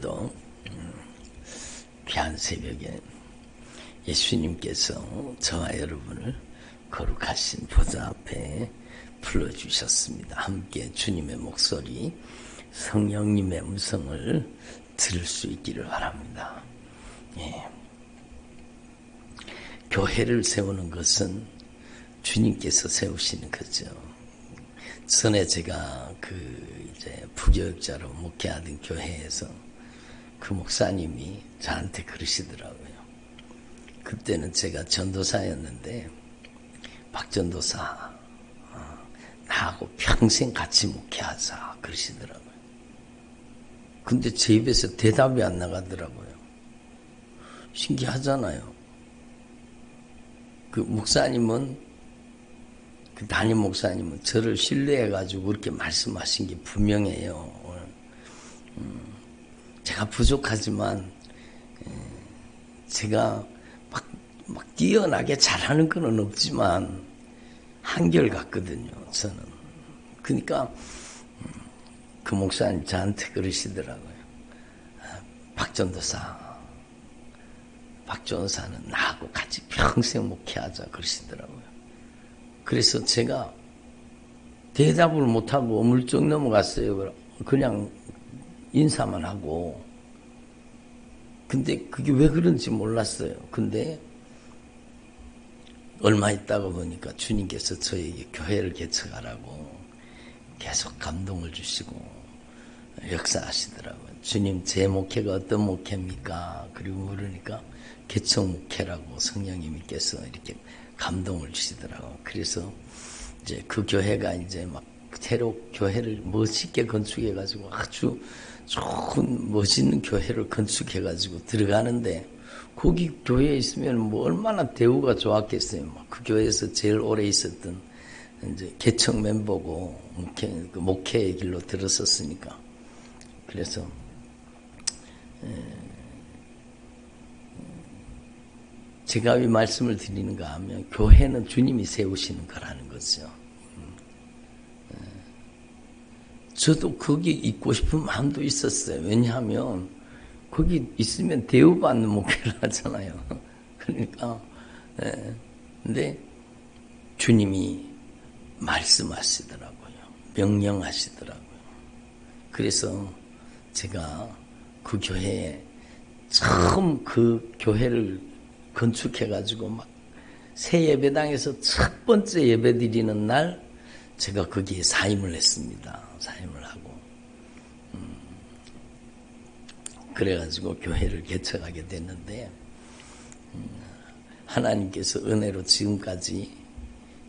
오늘도 귀한 새벽에 예수님께서 저와 여러분을 거룩하신 보좌 앞에 불러주셨습니다. 함께 주님의 목소리, 성령님의 음성을 들을 수 있기를 바랍니다. 교회를 세우는 것은 주님께서 세우시는 거죠. 전에 제가 부교육자로 목회하던 교회에서 그 목사님이 저한테 그러시더라고요. 그때는 제가 전도사였는데, 박 전도사, 나하고 평생 같이 목회하자 그러시더라고요. 근데 제 입에서 대답이 안 나가더라고요. 신기하잖아요. 그 목사님은, 그 담임 목사님은 저를 신뢰해가지고 그렇게 말씀하신 게 분명해요. 제가 부족하지만, 제가 막 뛰어나게 잘하는 건 없지만, 한결같거든요, 저는. 그러니까, 그 목사님 저한테 그러시더라고요. 박전도사는 나하고 같이 평생 목회하자 그러시더라고요. 그래서 제가 대답을 못하고 어물쩍 넘어갔어요. 그냥 인사만 하고. 근데 그게 왜 그런지 몰랐어요. 근데 얼마 있다가 보니까 주님께서 저에게 교회를 개척하라고 계속 감동을 주시고 역사하시더라고요. 주님, 제 목회가 어떤 목회입니까? 그리고 물으니까 개척 목회라고 성령님께서 이렇게 감동을 주시더라고요. 그래서 이제 그 교회가 이제 막 새로 교회를 멋있게 건축해가지고 아주 좋은 멋있는 교회를 건축해가지고 들어가는데, 거기 교회에 있으면 뭐 얼마나 대우가 좋았겠어요. 막 그 교회에서 제일 오래 있었던 이제 개척 멤버고 목회의 길로 들었었으니까. 그래서 제가 왜 말씀을 드리는가 하면, 교회는 주님이 세우시는 거라는 거죠. 저도 거기 있고 싶은 마음도 있었어요. 왜냐하면 거기 있으면 대우받는 목회를 하잖아요. 그러니까 근데 주님이 말씀하시더라고요. 명령하시더라고요. 그래서 제가 그 교회에 처음 그 교회를 건축해가지고 막 새 예배당에서 첫 번째 예배 드리는 날 제가 거기에 사임을 했습니다. 사임을 하고 그래가지고 교회를 개척하게 됐는데, 하나님께서 은혜로 지금까지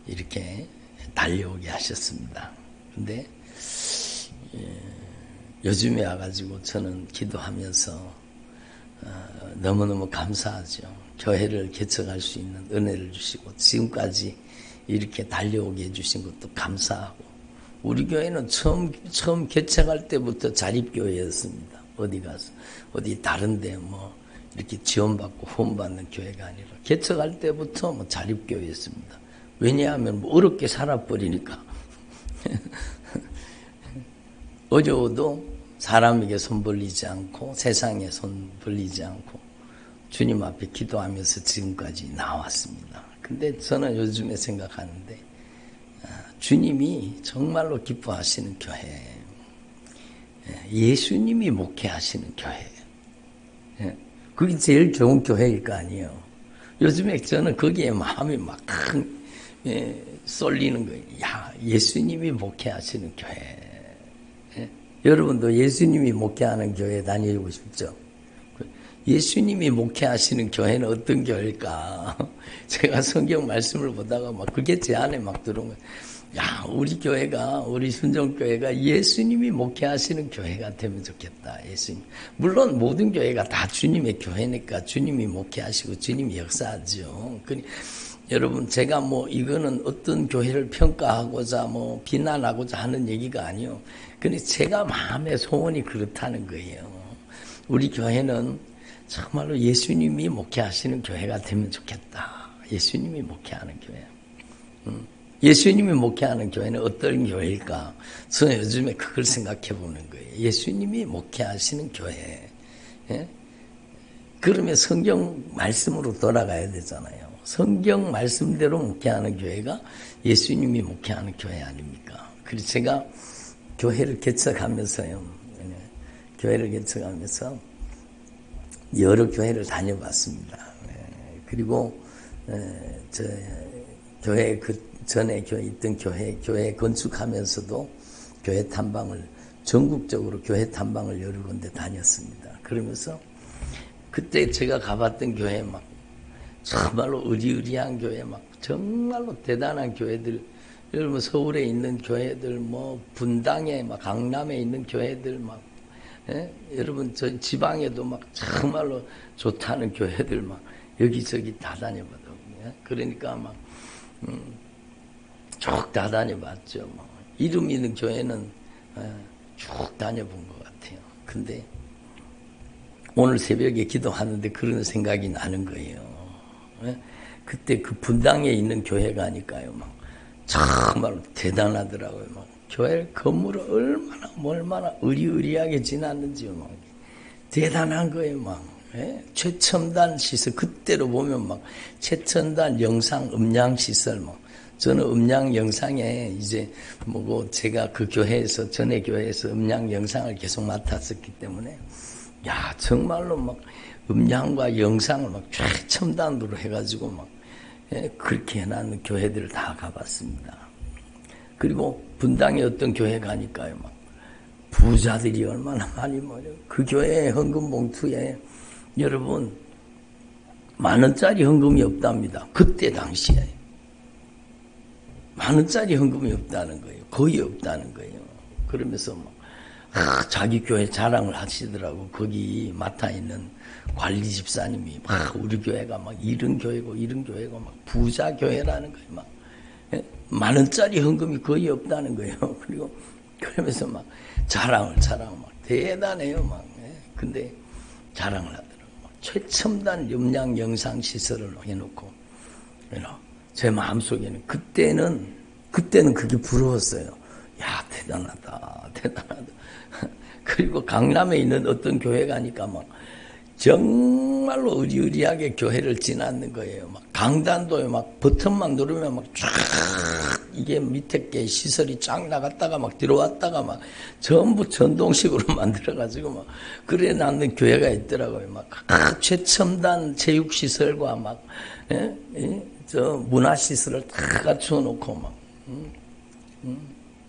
이렇게 달려오게 하셨습니다. 근데 요즘에 와가지고 저는 기도하면서 너무너무 감사하죠. 교회를 개척할 수 있는 은혜를 주시고 지금까지 이렇게 달려오게 해주신 것도 감사하고, 우리 교회는 처음 개척할 때부터 자립교회였습니다. 어디 가서 어디 다른데 뭐 이렇게 지원받고 후원받는 교회가 아니라 개척할 때부터 뭐 자립교회였습니다. 왜냐하면 뭐 어렵게 살아버리니까 어려워도 사람에게 손 벌리지 않고 세상에 손 벌리지 않고 주님 앞에 기도하면서 지금까지 나왔습니다. 근데 저는 요즘에 생각하는데, 주님이 정말로 기뻐하시는 교회, 예수님이 목회하시는 교회, 그게 제일 좋은 교회일 거 아니에요. 요즘에 저는 거기에 마음이 막 쏠리는 거예요. 야, 예수님이 목회하시는 교회. 여러분도 예수님이 목회하는 교회 다니고 싶죠? 예수님이 목회하시는 교회는 어떤 교회일까? 제가 성경 말씀을 보다가 막 그게 제 안에 막 들어온 거예요. 야, 우리 순종교회가 예수님이 목회하시는 교회가 되면 좋겠다. 예수님. 물론 모든 교회가 다 주님의 교회니까 주님이 목회하시고 주님이 역사하죠. 여러분, 제가 뭐 이거는 어떤 교회를 평가하고자 뭐 비난하고자 하는 얘기가 아니요. 근데 제가 마음의 소원이 그렇다는 거예요. 우리 교회는 정말로 예수님이 목회하시는 교회가 되면 좋겠다. 예수님이 목회하는 교회. 예수님이 목회하는 교회는 어떤 교회일까? 저는 요즘에 그걸 생각해 보는 거예요. 예수님이 목회하시는 교회. 예? 그러면 성경 말씀으로 돌아가야 되잖아요. 성경 말씀대로 목회하는 교회가 예수님이 목회하는 교회 아닙니까? 그래서 제가 교회를 개척하면서요. 교회를 개척하면서 여러 교회를 다녀봤습니다. 그리고 저 교회 그 전에 교회 있던 교회 건축하면서도 교회 탐방을 전국적으로 교회 탐방을 여러 군데 다녔습니다. 그러면서 그때 제가 가봤던 교회 막 정말로 의리의리한 교회 막 정말로 대단한 교회들, 여러분 서울에 있는 교회들, 뭐 분당에 막 강남에 있는 교회들 막 여러분 저 지방에도 막 정말로 좋다는 교회들 막 여기저기 다 다녀봤거든요. 그러니까 막 쭉 다 다녀봤죠. 막 이름 있는 교회는 쭉 다녀본 것 같아요. 근데 오늘 새벽에 기도하는데 그런 생각이 나는 거예요. 그때 그 분당에 있는 교회 가니까요, 막 정말 대단하더라고요. 막 교회 건물을 얼마나 의리의리하게 지났는지요, 막 대단한 거예요, 막 최첨단 시설. 그때로 보면 막 최첨단 영상 음량 시설, 막 저는 음량 영상에 이제 뭐고 제가 그 교회에서 전에 교회에서 음량 영상을 계속 맡았었기 때문에 야 정말로 막 음량과 영상을 막 최첨단으로 해가지고 막 그렇게 해놨는 교회들을 다 가봤습니다. 그리고 분당에 어떤 교회 가니까요, 막 부자들이 얼마나 많이 모여요. 그 교회 헌금 봉투에 여러분 10,000원짜리 헌금이 없답니다. 그때 당시에 10,000원짜리 헌금이 없다는 거예요. 거의 없다는 거예요. 그러면서 막 자기 교회 자랑을 하시더라고. 거기 맡아 있는 관리 집사님이 막 우리 교회가 막 이런 교회고 막 부자 교회라는 거예요. 막 10,000원짜리 헌금이 거의 없다는 거예요. 그리고 그러면서 막 자랑을 막 대단해요. 막 근데 자랑을 하더라고. 최첨단 음량 영상 시설을 해놓고 제 마음속에는 그때는 그게 부러웠어요. 야 대단하다. 그리고 강남에 있는 어떤 교회 가니까 막 정말로 의리의리하게 교회를 지났는 거예요. 막 강단도에 막 버튼만 누르면 막 쫙 이게 밑에 게 시설이 쫙 나갔다가 막 들어왔다가 막 전부 전동식으로 만들어가지고 막 그래 놨는 교회가 있더라고요. 막 최첨단 체육시설과 막 저 문화시설을 다 갖춰놓고 막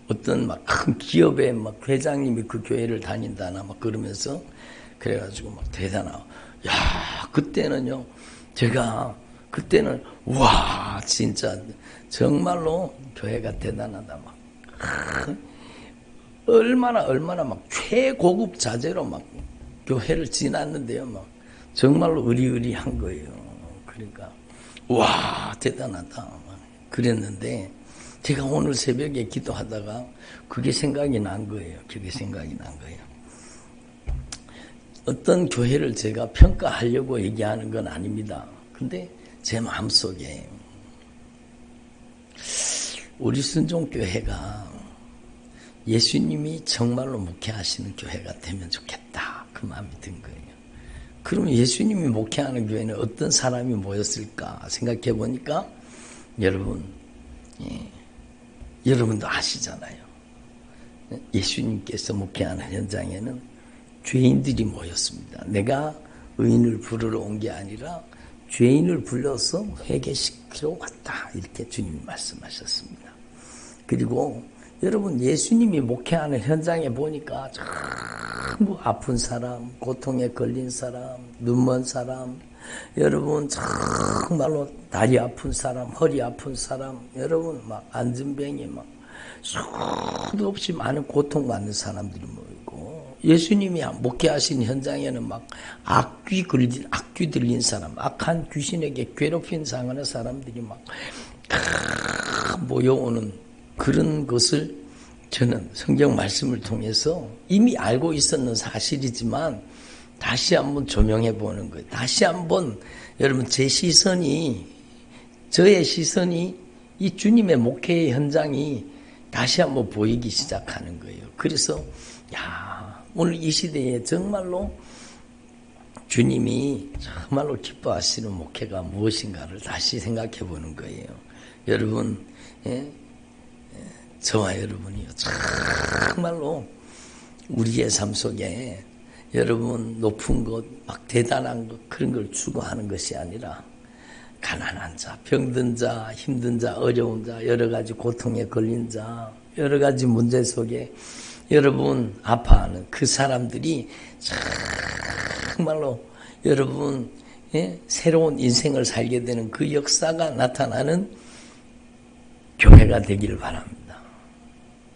어떤 막 큰 기업의 막 회장님이 그 교회를 다닌다나 막 그러면서 그래가지고 막 대단하고 야 그때는요 그때는 와 진짜 정말로 교회가 대단하다 막 얼마나 막 최고급 자재로 막 교회를 지났는데요 막 정말로 의리의리한 거예요. 그러니까 와 대단하다 막 그랬는데 제가 오늘 새벽에 기도하다가 그게 생각이 난 거예요. 어떤 교회를 제가 평가하려고 얘기하는 건 아닙니다. 근데 제 마음속에 우리 순종교회가 예수님이 정말로 목회하시는 교회가 되면 좋겠다. 그 마음이 든 거예요. 그러면 예수님이 목회하는 교회는 어떤 사람이 모였을까 생각해 보니까 여러분도 아시잖아요. 예수님께서 목회하는 현장에는 죄인들이 모였습니다. 내가 의인을 부르러 온 게 아니라 죄인을 불러서 회개시키러 왔다. 이렇게 주님이 말씀하셨습니다. 그리고 여러분 예수님이 목회하는 현장에 보니까 전부 아픈 사람, 고통에 걸린 사람, 눈먼 사람, 여러분 정말로 다리 아픈 사람, 허리 아픈 사람, 여러분 막 안전병에 막 수도 없이 많은 고통받는 사람들이 모이고 예수님이 목회하신 현장에는 막 악귀 들린 사람, 악한 귀신에게 괴롭힘 당하는 사람들이 막 모여오는 그런 것을 저는 성경 말씀을 통해서 이미 알고 있었는 사실이지만 다시 한번 조명해 보는 거예요. 다시 한번 여러분 저의 시선이 이 주님의 목회의 현장이 다시 한번 보이기 시작하는 거예요. 그래서 오늘 이 시대에 정말로 주님이 정말로 기뻐하시는 목회가 무엇인가를 다시 생각해 보는 거예요. 여러분, 저와 여러분이요, 정말로 우리의 삶 속에 여러분 높은 것, 막 대단한 것, 그런 걸 추구하는 것이 아니라 가난한 자, 병든 자, 힘든 자, 어려운 자, 여러 가지 고통에 걸린 자, 여러 가지 문제 속에 여러분 아파하는 그 사람들이 정말로 여러분 새로운 인생을 살게 되는 그 역사가 나타나는 교회가 되기를 바랍니다.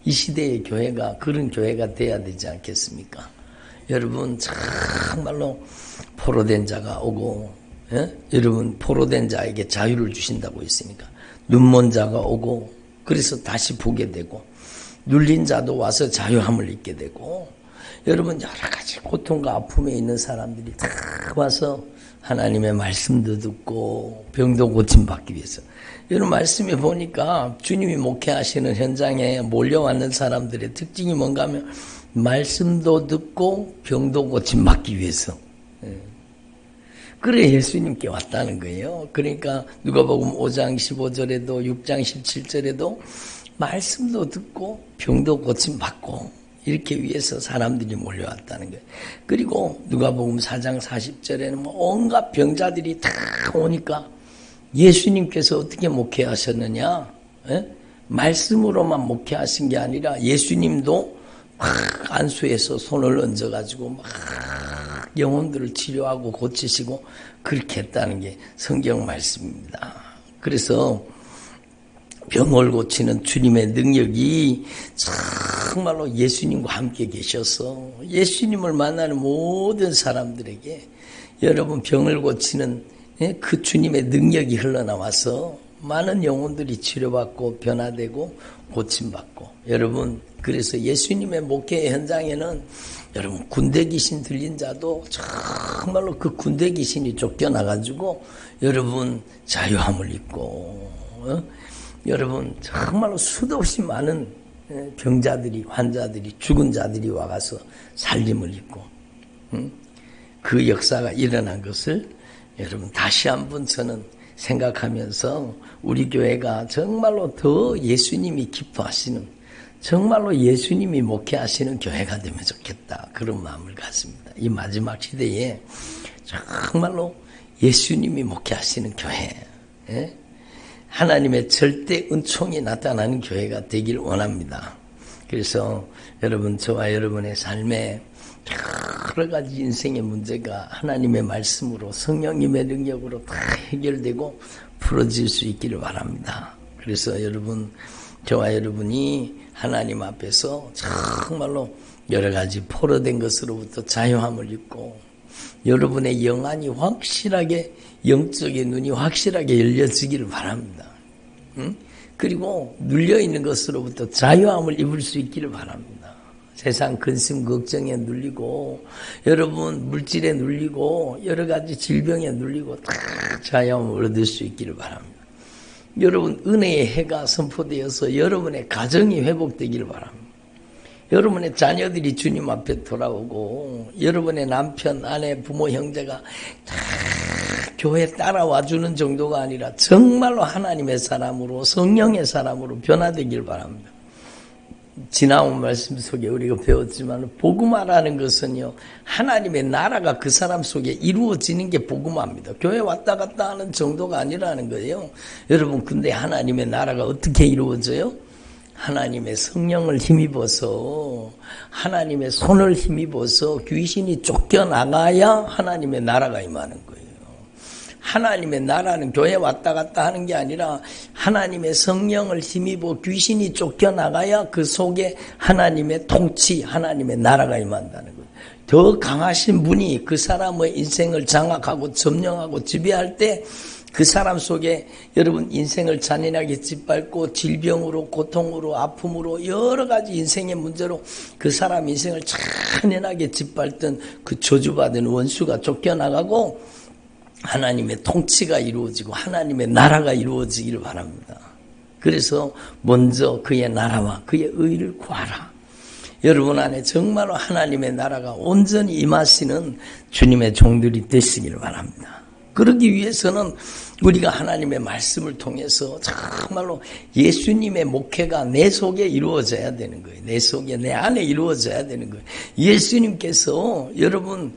이 시대의 교회가 그런 교회가 돼야 되지 않겠습니까? 여러분 정말로 포로된 자가 오고 여러분 포로된 자에게 자유를 주신다고 했으니까 눈먼 자가 오고 그래서 다시 보게 되고 눌린 자도 와서 자유함을 입게 되고 여러분 여러 가지 고통과 아픔에 있는 사람들이 다 와서 하나님의 말씀도 듣고 병도 고침받기 위해서 여러분 말씀에 보니까 주님이 목회하시는 현장에 몰려왔는 사람들의 특징이 뭔가 하면 말씀도 듣고 병도 고침받기 위해서 그래 예수님께 왔다는 거예요. 그러니까 누가복음 5장 15절에도 6장 17절에도 말씀도 듣고 병도 고침받고 이렇게 위해서 사람들이 몰려왔다는 거예요. 그리고 누가복음 4장 40절에는 뭐 온갖 병자들이 다 오니까 예수님께서 어떻게 목회하셨느냐? 말씀으로만 목회하신 게 아니라 예수님도 막 안수에서 손을 얹어가지고 막 영혼들을 치료하고 고치시고 그렇게 했다는 게 성경 말씀입니다. 그래서 병을 고치는 주님의 능력이 정말로 예수님과 함께 계셔서 예수님을 만나는 모든 사람들에게 여러분 병을 고치는 그 주님의 능력이 흘러나와서 많은 영혼들이 치료받고 변화되고 고침받고 여러분 그래서 예수님의 목회 현장에는 여러분 군대 귀신 들린 자도 정말로 그 군대 귀신이 쫓겨나가지고 여러분 자유함을 입고 여러분 정말로 수도 없이 많은 병자들이 환자들이 죽은 자들이 와가서 살림을 입고 그 역사가 일어난 것을 여러분 다시 한번 저는 생각하면서 우리 교회가 정말로 더 예수님이 기뻐하시는 정말로 예수님이 목회하시는 교회가 되면 좋겠다 그런 마음을 갖습니다. 이 마지막 시대에 정말로 예수님이 목회하시는 교회 하나님의 절대 은총이 나타나는 교회가 되길 원합니다. 그래서 여러분 저와 여러분의 삶에 여러 가지 인생의 문제가 하나님의 말씀으로 성령님의 능력으로 다 해결되고 풀어질 수 있기를 바랍니다. 그래서 여러분 저와 여러분이 하나님 앞에서 정말로 여러 가지 포로된 것으로부터 자유함을 입고 여러분의 영안이 확실하게 영적인 눈이 확실하게 열려지기를 바랍니다. 그리고 눌려있는 것으로부터 자유함을 입을 수 있기를 바랍니다. 세상 근심 걱정에 눌리고 여러분 물질에 눌리고 여러 가지 질병에 눌리고 다 자유함을 얻을 수 있기를 바랍니다. 여러분 은혜의 해가 선포되어서 여러분의 가정이 회복되기를 바랍니다. 여러분의 자녀들이 주님 앞에 돌아오고 여러분의 남편, 아내, 부모, 형제가 다 교회 따라와 주는 정도가 아니라 정말로 하나님의 사람으로 성령의 사람으로 변화되길 바랍니다. 지나온 말씀 속에 우리가 배웠지만 복음화라는 것은요 하나님의 나라가 그 사람 속에 이루어지는 게 복음화입니다. 교회 왔다 갔다 하는 정도가 아니라는 거예요. 여러분 근데 하나님의 나라가 어떻게 이루어져요? 하나님의 성령을 힘입어서 하나님의 손을 힘입어서 귀신이 쫓겨나가야 하나님의 나라가 임하는 거예요. 하나님의 나라는 교회 왔다 갔다 하는 게 아니라 하나님의 성령을 힘입어 귀신이 쫓겨나가야 그 속에 하나님의 통치, 하나님의 나라가 임한다는 거예요. 더 강하신 분이 그 사람의 인생을 장악하고 점령하고 지배할 때 그 사람 속에 여러분 인생을 잔인하게 짓밟고 질병으로 고통으로 아픔으로 여러 가지 인생의 문제로 그 사람 인생을 잔인하게 짓밟던 그 저주받은 원수가 쫓겨나가고 하나님의 통치가 이루어지고 하나님의 나라가 이루어지기를 바랍니다. 그래서 먼저 그의 나라와 그의 의를 구하라. 여러분 안에 정말로 하나님의 나라가 온전히 임하시는 주님의 종들이 되시기를 바랍니다. 그러기 위해서는 우리가 하나님의 말씀을 통해서 정말로 예수님의 목회가 내 속에 이루어져야 되는 거예요. 내 속에, 내 안에 이루어져야 되는 거예요. 예수님께서 여러분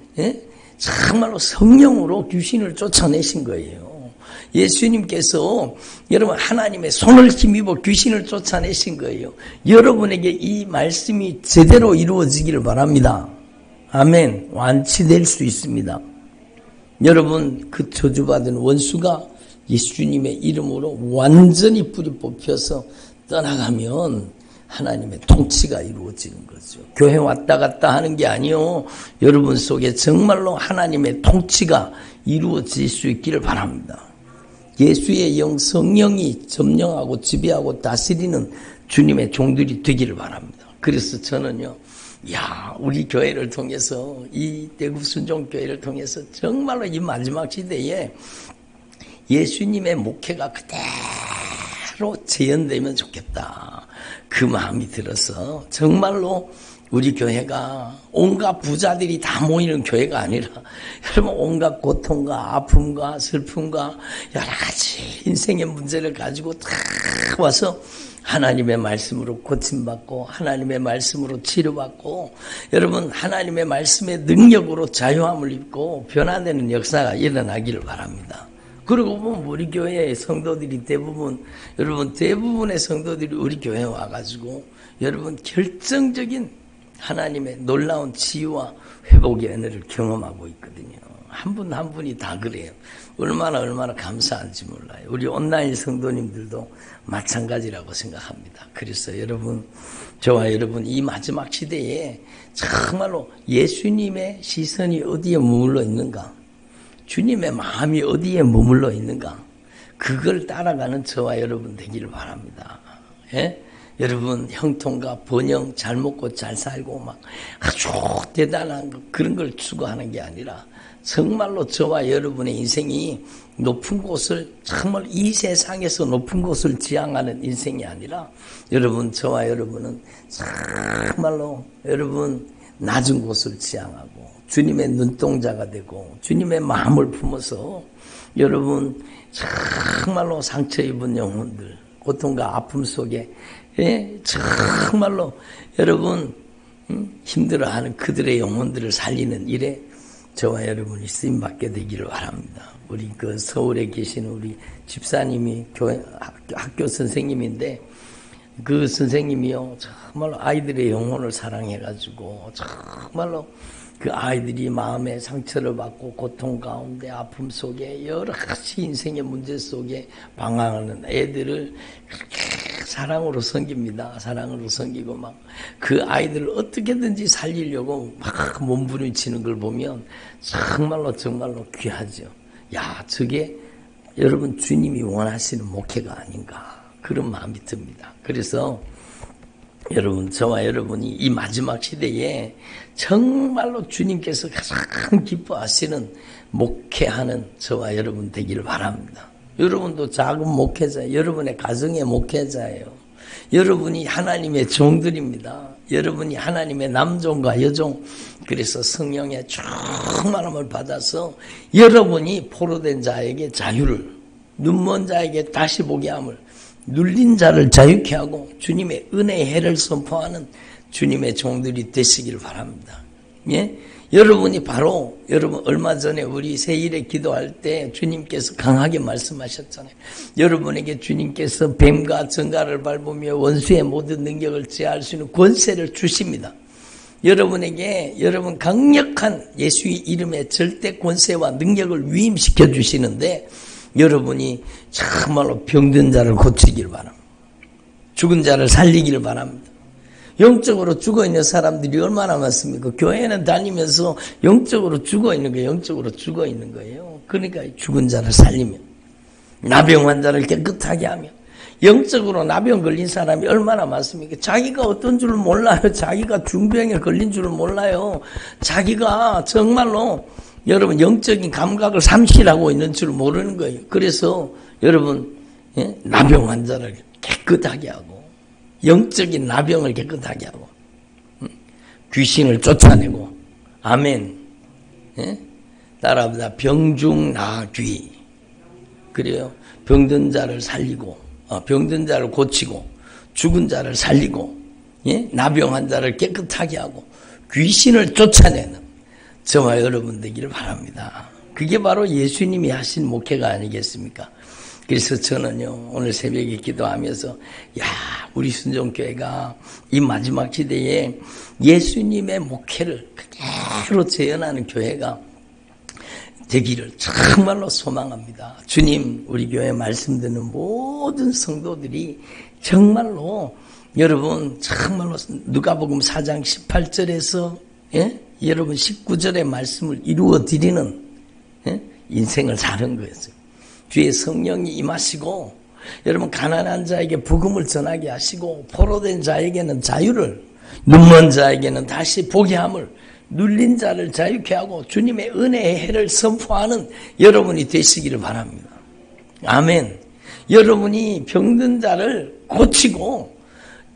정말로 성령으로 귀신을 쫓아내신 거예요. 예수님께서 여러분 하나님의 손을 힘입어 귀신을 쫓아내신 거예요. 여러분에게 이 말씀이 제대로 이루어지기를 바랍니다. 아멘. 완치될 수 있습니다. 여러분 그 저주받은 원수가 예수님의 이름으로 완전히 뿌리 뽑혀서 떠나가면 하나님의 통치가 이루어지는 거죠. 교회 왔다 갔다 하는 게 아니요. 여러분 속에 정말로 하나님의 통치가 이루어질 수 있기를 바랍니다. 예수의 영 성령이 점령하고 지배하고 다스리는 주님의 종들이 되기를 바랍니다. 그래서 저는요. 우리 교회를 통해서 이 대구 순종교회를 통해서 정말로 이 마지막 시대에 예수님의 목회가 그대로 재현되면 좋겠다. 그 마음이 들어서 정말로 우리 교회가 온갖 부자들이 다 모이는 교회가 아니라 여러분 온갖 고통과 아픔과 슬픔과 여러 가지 인생의 문제를 가지고 다 와서 하나님의 말씀으로 고침받고 하나님의 말씀으로 치료받고 여러분 하나님의 말씀의 능력으로 자유함을 입고 변화되는 역사가 일어나기를 바랍니다. 그리고 보면 우리 교회의 성도들이 여러분 대부분의 성도들이 우리 교회에 와가지고 여러분 결정적인 하나님의 놀라운 치유와 회복의 은혜를 경험하고 있거든요. 한 분 한 분이 다 그래요. 얼마나 감사한지 몰라요. 우리 온라인 성도님들도 마찬가지라고 생각합니다. 그래서 여러분, 저와 여러분 이 마지막 시대에 정말로 예수님의 시선이 어디에 머물러 있는가? 주님의 마음이 어디에 머물러 있는가? 그걸 따라가는 저와 여러분 되기를 바랍니다. 예? 여러분 형통과 번영 잘 먹고 잘 살고 막 아주 대단한 그런 걸 추구하는 게 아니라 정말로 저와 여러분의 인생이 높은 곳을 정말 이 세상에서 높은 곳을 지향하는 인생이 아니라 여러분 저와 여러분은 정말로 여러분 낮은 곳을 지향하고 주님의 눈동자가 되고 주님의 마음을 품어서 여러분 정말로 상처 입은 영혼들 고통과 아픔 속에 정말로 여러분 힘들어하는 그들의 영혼들을 살리는 일에 저와 여러분이 쓰임받게 되기를 바랍니다. 우리 그 서울에 계시는 우리 집사님이 학교 선생님인데 그 선생님이요 정말로 아이들의 영혼을 사랑해가지고 정말로 그 아이들이 마음의 상처를 받고 고통 가운데 아픔 속에 여러 가지 인생의 문제 속에 방황하는 애들을 그렇게 사랑으로 섬깁니다. 사랑으로 섬기고 막 그 아이들을 어떻게든지 살리려고 막 몸부림치는 걸 보면 정말로 귀하죠. 저게 여러분 주님이 원하시는 목회가 아닌가 그런 마음이 듭니다. 그래서 여러분 저와 여러분이 이 마지막 시대에 정말로 주님께서 가장 기뻐하시는 목회하는 저와 여러분 되기를 바랍니다. 여러분도 작은 목회자, 여러분의 가정의 목회자예요. 여러분이 하나님의 종들입니다. 여러분이 하나님의 남종과 여종, 그래서 성령의 충만함을 받아서 여러분이 포로된 자에게 자유를, 눈먼 자에게 다시 보게 함을, 눌린 자를 자유케 하고 주님의 은혜의 해를 선포하는 주님의 종들이 되시기를 바랍니다. 예? 여러분이 바로 여러분 얼마 전에 우리 새일에 기도할 때 주님께서 강하게 말씀하셨잖아요. 여러분에게 주님께서 뱀과 정갈을 밟으며 원수의 모든 능력을 제어할 수 있는 권세를 주십니다. 여러분에게 여러분 강력한 예수의 이름의 절대 권세와 능력을 위임시켜 주시는데 여러분이 정말로 병든 자를 고치기를 바랍니다. 죽은 자를 살리기를 바랍니다. 영적으로 죽어있는 사람들이 얼마나 많습니까? 교회는 다니면서 영적으로 죽어있는 거예요. 영적으로 죽어있는 거예요. 그러니까 죽은 자를 살리면 나병 환자를 깨끗하게 하면 영적으로 나병 걸린 사람이 얼마나 많습니까? 자기가 어떤 줄을 몰라요. 자기가 중병에 걸린 줄을 몰라요. 자기가 정말로 여러분 영적인 감각을 상실하고 있는 줄 모르는 거예요. 그래서 여러분 나병 환자를 깨끗하게 하고 영적인 나병을 깨끗하게 하고 귀신을 쫓아내고, 아멘. 예? 따라합니다. 병중나귀. 그래요. 병든 자를 살리고, 병든 자를 고치고, 죽은 자를 살리고, 예? 나병한 자를 깨끗하게 하고, 귀신을 쫓아내는 저와 여러분 되기를 바랍니다. 그게 바로 예수님이 하신 목회가 아니겠습니까? 그래서 저는요, 오늘 새벽에 기도하면서, 우리 순종교회가 이 마지막 시대에 예수님의 목회를 그대로 재현하는 교회가 되기를 정말로 소망합니다. 주님, 우리 교회 말씀 듣는 모든 성도들이 정말로 여러분 정말로 누가복음 4장 18절에서 여러분 19절의 말씀을 이루어 드리는 인생을 사는 거였어요. 주의 성령이 임하시고 여러분 가난한 자에게 복음을 전하게 하시고 포로된 자에게는 자유를, 눈먼 자에게는 다시 보게 함을, 눌린 자를 자유케 하고 주님의 은혜의 해를 선포하는 여러분이 되시기를 바랍니다. 아멘. 여러분이 병든 자를 고치고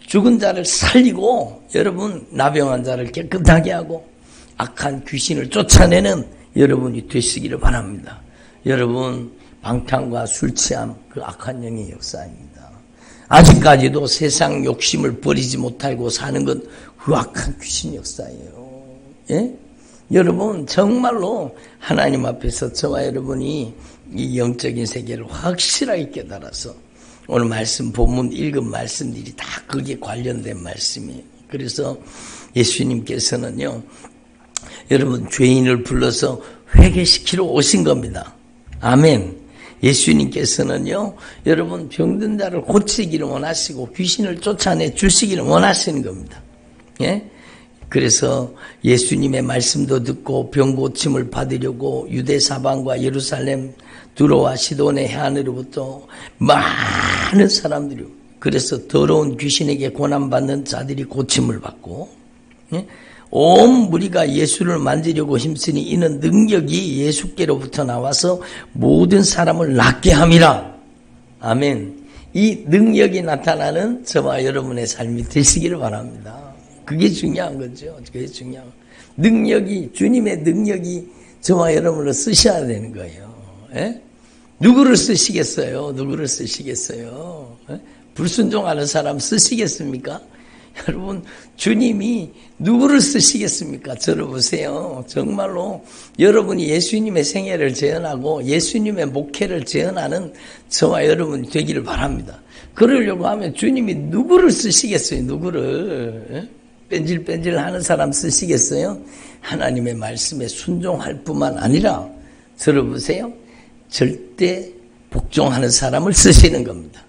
죽은 자를 살리고 여러분 나병한 자를 깨끗하게 하고 악한 귀신을 쫓아내는 여러분이 되시기를 바랍니다. 여러분 방탕과 술 취함 그 악한 영의 역사입니다. 아직까지도 세상 욕심을 버리지 못하고 사는 건 그 악한 귀신 역사예요. 예? 여러분 정말로 하나님 앞에서 저와 여러분이 이 영적인 세계를 확실하게 깨달아서 오늘 말씀 본문 읽은 말씀들이 다 거기에 관련된 말씀이에요. 그래서 예수님께서는요 여러분 죄인을 불러서 회개시키러 오신 겁니다. 아멘. 예수님께서는요 여러분 병든 자를 고치기를 원하시고 귀신을 쫓아내 주시기를 원하시는 겁니다. 예? 그래서 예수님의 말씀도 듣고 병 고침을 받으려고 유대 사방과 예루살렘 두로와 시돈의 해안으로부터 많은 사람들이, 그래서 더러운 귀신에게 고난받는 자들이 고침을 받고, 예? 온 무리가 예수를 만지려고 힘쓰니 이는 능력이 예수께로부터 나와서 모든 사람을 낫게 함이라. 아멘. 이 능력이 나타나는 저와 여러분의 삶이 되시기를 바랍니다. 그게 중요한 거죠. 그게 중요한 거. 능력이, 주님의 능력이 저와 여러분을 쓰셔야 되는 거예요. 예? 누구를 쓰시겠어요? 누구를 쓰시겠어요? 예? 불순종하는 사람 쓰시겠습니까? 여러분, 주님이 누구를 쓰시겠습니까? 들어보세요. 정말로 여러분이 예수님의 생애를 재현하고 예수님의 목회를 재현하는 저와 여러분이 되기를 바랍니다. 그러려고 하면 주님이 누구를 쓰시겠어요? 누구를? 예? 뺀질뺀질 하는 사람 쓰시겠어요? 하나님의 말씀에 순종할 뿐만 아니라 들어보세요. 절대 복종하는 사람을 쓰시는 겁니다.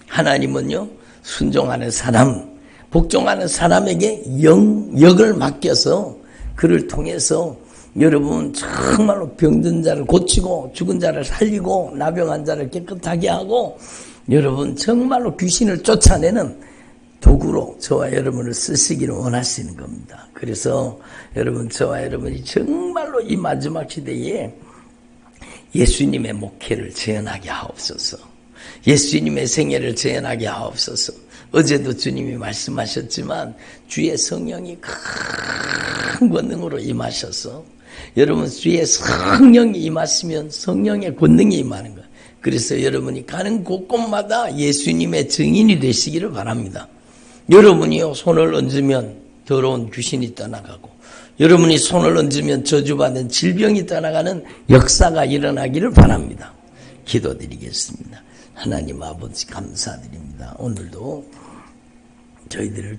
하나님은요 순종하는 사람, 복종하는 사람에게 역을 맡겨서 그를 통해서 여러분 정말로 병든 자를 고치고 죽은 자를 살리고 나병한 자를 깨끗하게 하고 여러분 정말로 귀신을 쫓아내는 도구로 저와 여러분을 쓰시기를 원하시는 겁니다. 그래서 여러분 저와 여러분이 정말로 이 마지막 시대에 예수님의 목회를 재현하게 하옵소서. 예수님의 생애를 재현하게 하옵소서. 어제도 주님이 말씀하셨지만 주의 성령이 큰 권능으로 임하셔서 여러분 주의 성령이 임하시면 성령의 권능이 임하는 거예요. 그래서 여러분이 가는 곳곳마다 예수님의 증인이 되시기를 바랍니다. 여러분이요 손을 얹으면 더러운 귀신이 떠나가고 여러분이 손을 얹으면 저주받은 질병이 떠나가는 역사가 일어나기를 바랍니다. 기도드리겠습니다. 하나님 아버지 감사드립니다. 오늘도 저희들을